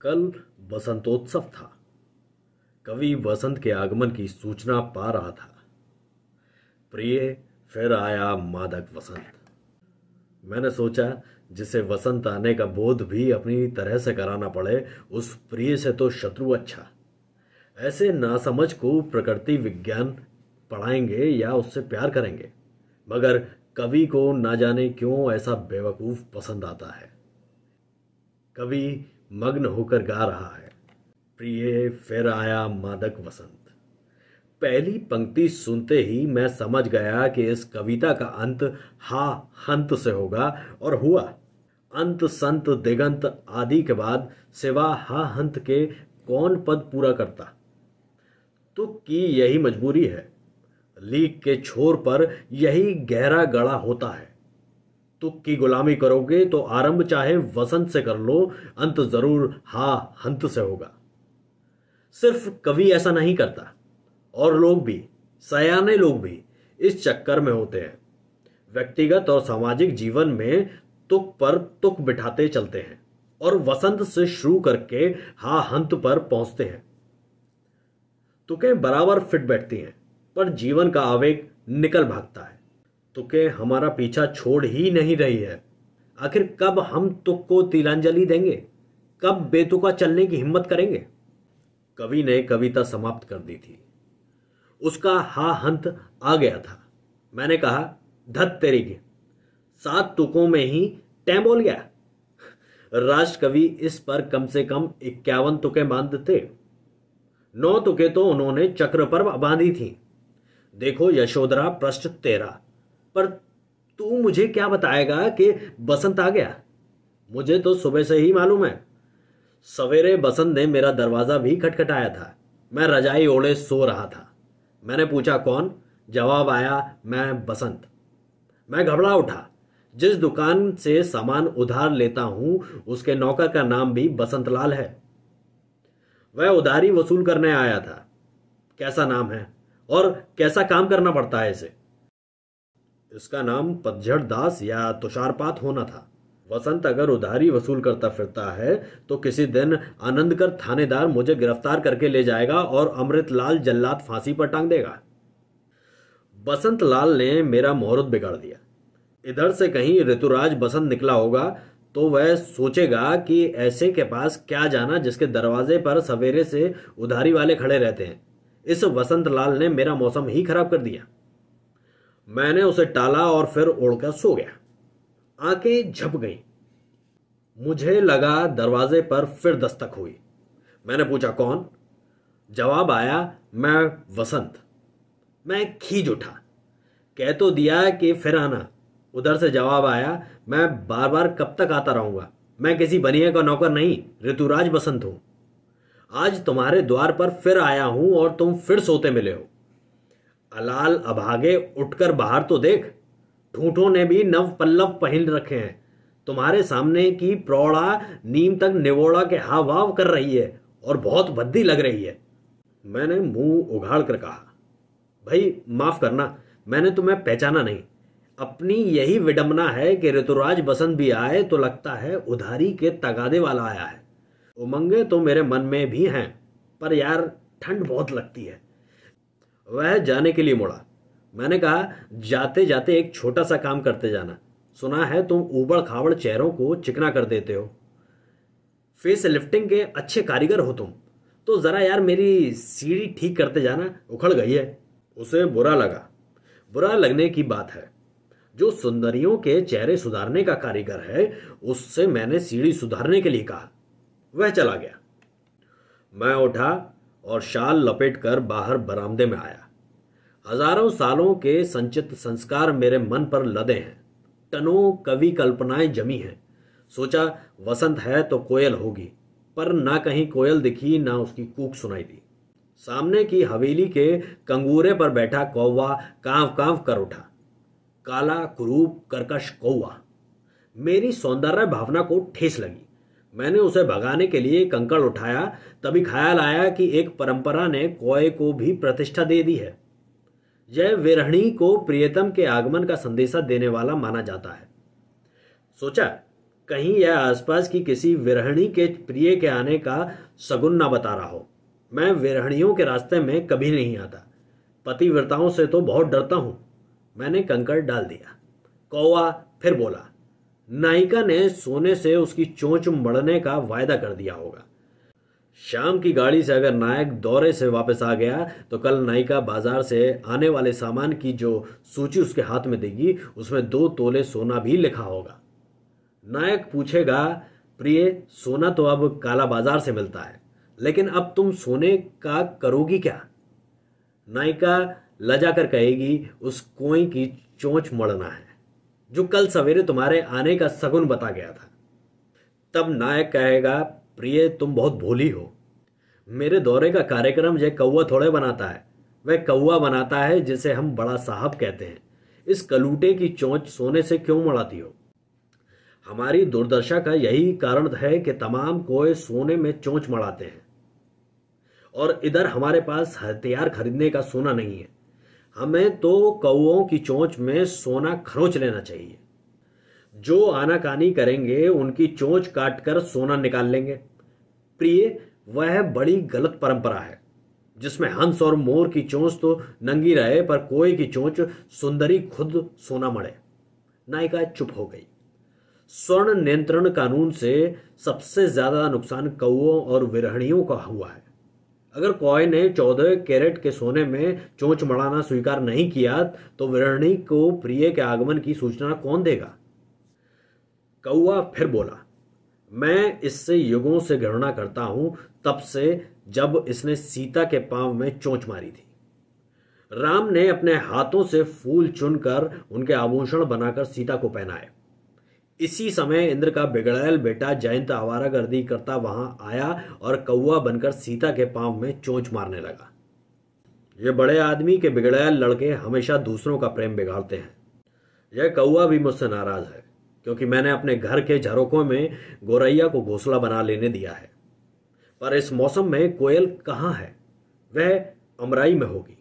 कल बसंतोत्सव था। कवि वसंत के आगमन की सूचना पा रहा था। प्रिय, फिर आया मादक वसंत। मैंने सोचा, जिसे वसंत आने का बोध भी अपनी तरह से कराना पड़े, उस प्रिय से तो शत्रु अच्छा। ऐसे नासमझ को प्रकृति विज्ञान पढ़ाएंगे या उससे प्यार करेंगे, मगर कवि को ना जाने क्यों ऐसा बेवकूफ पसंद आता है। कवि मग्न होकर गा रहा है, प्रिय फिर आया मादक वसंत। पहली पंक्ति सुनते ही मैं समझ गया कि इस कविता का अंत हा हंत से होगा, और हुआ। अंत संत दिगंत आदि के बाद सिवा हा हंत के कौन पद पूरा करता। तुक की यही मजबूरी है। लीक के छोर पर यही गहरा गड़ा होता है। तुक की गुलामी करोगे तो आरंभ चाहे वसंत से कर लो, अंत जरूर हा हंत से होगा। सिर्फ कवि ऐसा नहीं करता, और लोग भी, सयाने लोग भी इस चक्कर में होते हैं। व्यक्तिगत और सामाजिक जीवन में तुक पर तुक बिठाते चलते हैं और वसंत से शुरू करके हा हंत पर पहुंचते हैं। तुकें बराबर फिट बैठती हैं, पर जीवन का आवेग निकल भागता है। तुकें हमारा पीछा छोड़ ही नहीं रही है। आखिर कब हम तुक को तिलांजलि देंगे? कब बेतुका चलने की हिम्मत करेंगे? कवि ने कविता समाप्त कर दी थी। उसका हा हंत आ गया था। मैंने कहा, धत तेरी की, 7 तुकों में ही टैं बोल गया। राष्ट्र कवि इस पर कम से कम 51 तुकें बांधते। 9 तुकें तो उन्होंने चक्र पर बांधी थी। देखो यशोधरा, पृष्ठ 13। पर तू मुझे क्या बताएगा कि बसंत आ गया? मुझे तो सुबह से ही मालूम है। सवेरे बसंत ने मेरा दरवाजा भी खटखटाया था। मैं रजाई ओढ़े सो रहा था। मैंने पूछा, कौन? जवाब आया, मैं बसंत। मैं घबरा उठा। जिस दुकान से सामान उधार लेता हूं, उसके नौकर का नाम भी बसंतलाल है। वह उधारी वसूल करने आया था। कैसा नाम है और कैसा काम करना पड़ता है इसे? इसका नाम पतझड़ दास या तुषारपात होना था। वसंत अगर उधारी वसूल करता फिरता है तो किसी दिन आनंदकर थानेदार मुझे गिरफ्तार करके ले जाएगा और अमृतलाल जल्लाद फांसी पर टांग देगा। बसंत लाल ने मेरा मुहूर्त बिगाड़ दिया। इधर से कहीं ऋतुराज बसंत निकला होगा तो वह सोचेगा कि ऐसे के पास क्या जाना जिसके दरवाजे पर सवेरे से उधारी वाले खड़े रहते हैं। इस वसंत लाल ने मेरा मौसम ही खराब कर दिया। मैंने उसे टाला और फिर ओढ़कर सो गया। आंखें झप गईं। मुझे लगा दरवाजे पर फिर दस्तक हुई। मैंने पूछा, कौन? जवाब आया, मैं वसंत। मैं खींच उठा। कह तो दिया कि फिर आना। उधर से जवाब आया, मैं बार बार कब तक आता रहूंगा? मैं किसी बनिए का नौकर नहीं, ऋतुराज बसंत हूं। आज तुम्हारे द्वार पर फिर आया हूं और तुम फिर सोते मिले हो। अलाल अभागे, उठकर बाहर तो देख। ठूठों ने भी नव पल्लव पहन रखे हैं। तुम्हारे सामने की प्रौढ़ा नीम तक निवोड़ा के हाव भाव कर रही है और बहुत भद्दी लग रही है। मैंने मुंह उघाड़ कर कहा, भाई माफ करना, मैंने तुम्हें पहचाना नहीं। अपनी यही विडंबना है कि ऋतुराज बसंत भी आए तो लगता है उधारी के तगादे वाला आया है। उमंगे तो मेरे मन में भी हैं, पर यार ठंड बहुत लगती है। वह जाने के लिए मुड़ा। मैंने कहा, जाते जाते एक छोटा सा काम करते जाना। सुना है तुम ऊबड़ खाबड़ चेहरों को चिकना कर देते हो। फेस लिफ्टिंग के अच्छे कारीगर हो तुम। तो जरा यार मेरी सीढ़ी ठीक करते जाना, उखड़ गई है। उसे बुरा लगा। बुरा लगने की बात है। जो सुंदरियों के चेहरे सुधारने का कारीगर है, उससे मैंने सीढ़ी सुधारने के लिए कहा। वह चला गया। मैं उठा और शाल लपेटकर बाहर बरामदे में आया। हजारों सालों के संचित संस्कार मेरे मन पर लदे हैं। टनों कवि कल्पनाएं जमी हैं। सोचा, वसंत है तो कोयल होगी, पर ना कहीं कोयल दिखी, ना उसकी कूक सुनाई दी। सामने की हवेली के कंगूरे पर बैठा कौवा कांव कांव कर उठा। काला कुरूप कर्कश कौवा। मेरी सौंदर्य भावना को ठेस लगी। मैंने उसे भगाने के लिए कंकड़ उठाया, तभी ख्याल आया कि एक परंपरा ने कौए को भी प्रतिष्ठा दे दी है। यह विरहणी को प्रियतम के आगमन का संदेशा देने वाला माना जाता है। सोचा, कहीं यह आसपास की किसी विरहणी के प्रिय के आने का सगुन ना बता रहा हो। मैं विरहणियों के रास्ते में कभी नहीं आता। पतिव्रताओं से तो बहुत डरता हूं। मैंने कंकड़ डाल दिया। कौवा फिर बोला, नायिका ने सोने से उसकी चोंच मड़ने का वायदा कर दिया होगा। शाम की गाड़ी से अगर नायक दौरे से वापस आ गया तो कल नायिका बाजार से आने वाले सामान की जो सूची उसके हाथ में देगी उसमें 2 तोले सोना भी लिखा होगा। नायक पूछेगा, प्रिय, सोना तो अब काला बाजार से मिलता है, लेकिन अब तुम सोने का करोगी क्या? नायिका लजाकर कहेगी, उस कोई की चोंच मड़ना है जो कल सवेरे तुम्हारे आने का सगुन बता गया था। तब नायक कहेगा, प्रिय, तुम बहुत भोली हो। मेरे दौरे का कार्यक्रम यह कौवा थोड़े बनाता है, वह कौवा बनाता है जिसे हम बड़ा साहब कहते हैं। इस कलूटे की चोंच सोने से क्यों मड़ाती हो? हमारी दुर्दशा का यही कारण है कि तमाम कोए सोने में चोंच मड़ाते हैं और इधर हमारे पास हथियार खरीदने का सोना नहीं है। हमें तो कौओं की चोंच में सोना खरोंच लेना चाहिए। जो आनाकानी करेंगे उनकी चोंच काटकर सोना निकाल लेंगे। प्रिय, वह बड़ी गलत परंपरा है जिसमें हंस और मोर की चोंच तो नंगी रहे पर कोए की चोंच सुंदरी खुद सोना मड़े। नायिका चुप हो गई। स्वर्ण नियंत्रण कानून से सबसे ज्यादा नुकसान कौओं और विरहणियों का हुआ है। अगर कौए ने 14 कैरेट के सोने में चोंच मड़ाना स्वीकार नहीं किया तो विरहणी को प्रिय के आगमन की सूचना कौन देगा? कौआ फिर बोला, मैं इससे युगों से घृणा करता हूं, तब से जब इसने सीता के पांव में चोंच मारी थी। राम ने अपने हाथों से फूल चुनकर उनके आभूषण बनाकर सीता को पहनाए। इसी समय इंद्र का बिगड़ैल बेटा जयंत आवारागर्दी करता वहां आया और कौआ बनकर सीता के पांव में चोंच मारने लगा। ये बड़े आदमी के बिगड़ैल लड़के हमेशा दूसरों का प्रेम बिगाड़ते हैं। यह कौआ भी मुझसे नाराज है क्योंकि मैंने अपने घर के झरोकों में गोरैया को घोंसला बना लेने दिया है। पर इस मौसम में कोयल कहाँ है? वह अमराई में होगी।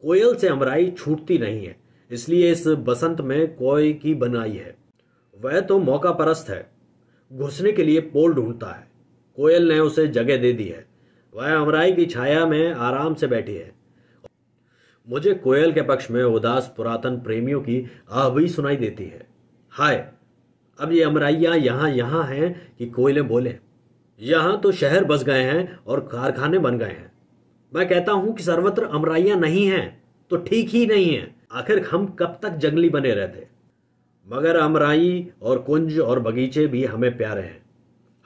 कोयल से अमराई छूटती नहीं है, इसलिए इस बसंत में कोय की बनाई है। वह तो मौका परस्त है, घुसने के लिए पोल ढूंढता है। कोयल ने उसे जगह दे दी है। वह अमराई की छाया में आराम से बैठी है। मुझे कोयल के पक्ष में उदास पुरातन प्रेमियों की आह भी सुनाई देती है। हाय, अब ये अमराइयां यहां हैं कि कोयले बोले। यहां तो शहर बस गए हैं और कारखाने बन गए हैं। मैं कहता हूं कि सर्वत्र अमराइयां नहीं हैं तो ठीक ही नहीं है। आखिर हम कब तक जंगली बने रहते? मगर अमराई और कुंज और बगीचे भी हमें प्यारे हैं।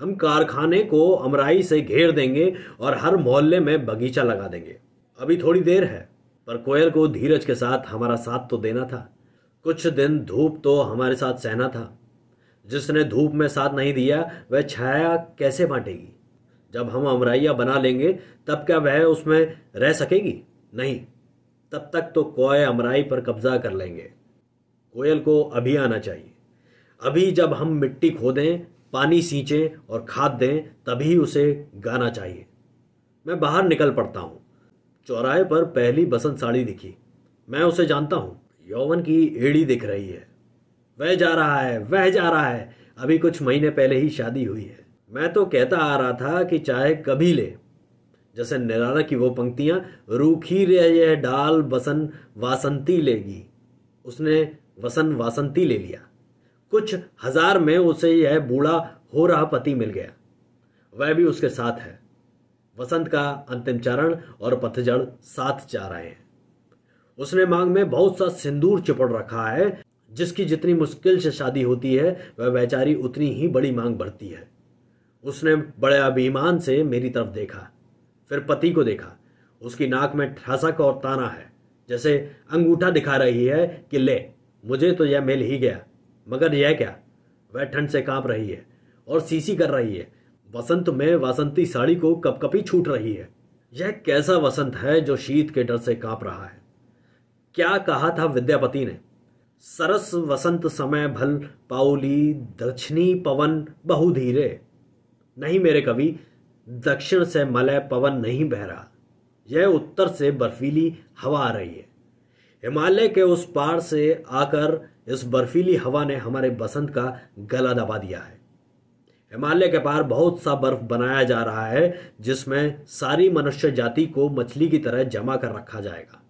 हम कारखाने को अमराई से घेर देंगे और हर मोहल्ले में बगीचा लगा देंगे। अभी थोड़ी देर है, पर कोयल को धीरज के साथ हमारा साथ तो देना था। कुछ दिन धूप तो हमारे साथ सहना था। जिसने धूप में साथ नहीं दिया वह छाया कैसे बांटेगी? जब हम अमराइयां बना लेंगे तब क्या वह उसमें रह सकेगी? नहीं, तब तक तो कोय अमराई पर कब्जा कर लेंगे। कोयल को अभी आना चाहिए। अभी जब हम मिट्टी खोदें, पानी सींचें और खाद दें, तभी उसे गाना चाहिए। मैं बाहर निकल पड़ता हूं। चौराहे पर पहली बसंत साड़ी दिखी। मैं उसे जानता हूं। यौवन की एड़ी दिख रही है। वह जा रहा है, वह जा रहा है। अभी कुछ महीने पहले ही शादी हुई है। मैं तो कहता आ रहा था कि चाहे कभी ले, जैसे निराला की वो पंक्तियां, रूखी रे यह डाल बसन वासंती लेगी। उसने वसन वासंती ले लिया। कुछ हजार में उसे यह बूढ़ा हो रहा पति मिल गया। वह भी उसके साथ है। वसंत का अंतिम चरण और पतझड़ साथ जा रहे हैं। उसने मांग में बहुत सा सिंदूर चिपड़ रखा है। जिसकी जितनी मुश्किल से शादी होती है वह बेचारी उतनी ही बड़ी मांग भरती है। उसने बड़े अभिमान से मेरी तरफ देखा, फिर पति को देखा। उसकी नाक में ठसक और ताना है, जैसे अंगूठा दिखा रही है कि ले, मुझे तो यह मिल ही गया। मगर यह क्या? वह ठंड से कांप रही है और सीसी कर रही है। वसंत में वासंती साड़ी को कपकपी छूट रही है। यह कैसा वसंत है जो शीत के डर से कांप रहा है? क्या कहा था विद्यापति ने? सरस वसंत समय भल पाउली, दक्षिणी पवन बहु धीरे। नहीं मेरे कवि, दक्षिण से मलय पवन नहीं बह रहा। यह उत्तर से बर्फीली हवा आ रही है। हिमालय के उस पार से आकर इस बर्फीली हवा ने हमारे बसंत का गला दबा दिया है। हिमालय के पार बहुत सा बर्फ बनाया जा रहा है, जिसमें सारी मनुष्य जाति को मछली की तरह जमा कर रखा जाएगा।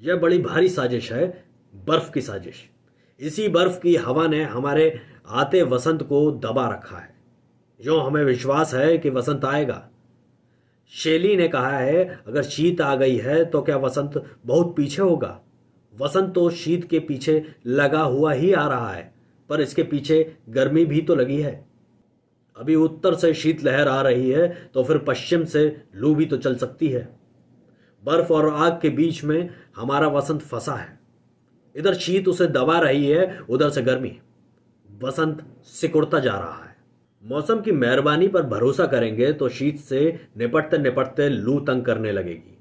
यह बड़ी भारी साजिश है, बर्फ की साजिश। इसी बर्फ की हवा ने हमारे आते वसंत को दबा रखा है। यूं हमें विश्वास है कि वसंत आएगा। शेली ने कहा है, अगर शीत आ गई है तो क्या वसंत बहुत पीछे होगा? वसंत तो शीत के पीछे लगा हुआ ही आ रहा है, पर इसके पीछे गर्मी भी तो लगी है। अभी उत्तर से शीतलहर आ रही है तो फिर पश्चिम से लू भी तो चल सकती है। बर्फ और आग के बीच में हमारा वसंत फंसा है। इधर शीत उसे दबा रही है, उधर से गर्मी। वसंत सिकुड़ता जा रहा है। मौसम की मेहरबानी पर भरोसा करेंगे तो शीत से निपटते निपटते लू तंग करने लगेगी।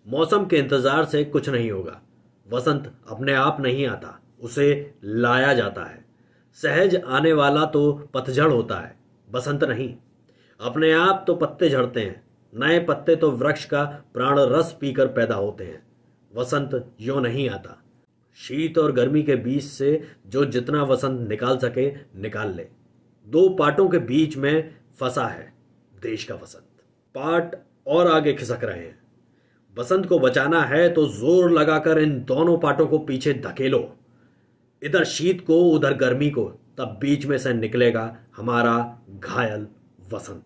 मौसम के इंतजार से कुछ नहीं होगा। वसंत अपने आप नहीं आता, उसे लाया जाता है। सहज आने वाला तो पतझड़ होता है, बसंत नहीं। अपने आप तो पत्ते झड़ते हैं, नए पत्ते तो वृक्ष का प्राण रस पीकर पैदा होते हैं। वसंत यूं नहीं आता। शीत और गर्मी के बीच से जो जितना वसंत निकाल सके निकाल ले। दो पाटों के बीच में फंसा है देश का वसंत। पाट और आगे खिसक रहे हैं। बसंत को बचाना है तो जोर लगाकर इन दोनों पाटों को पीछे धकेलो। इधर शीत को, उधर गर्मी को, तब बीच में से निकलेगा हमारा घायल वसंत।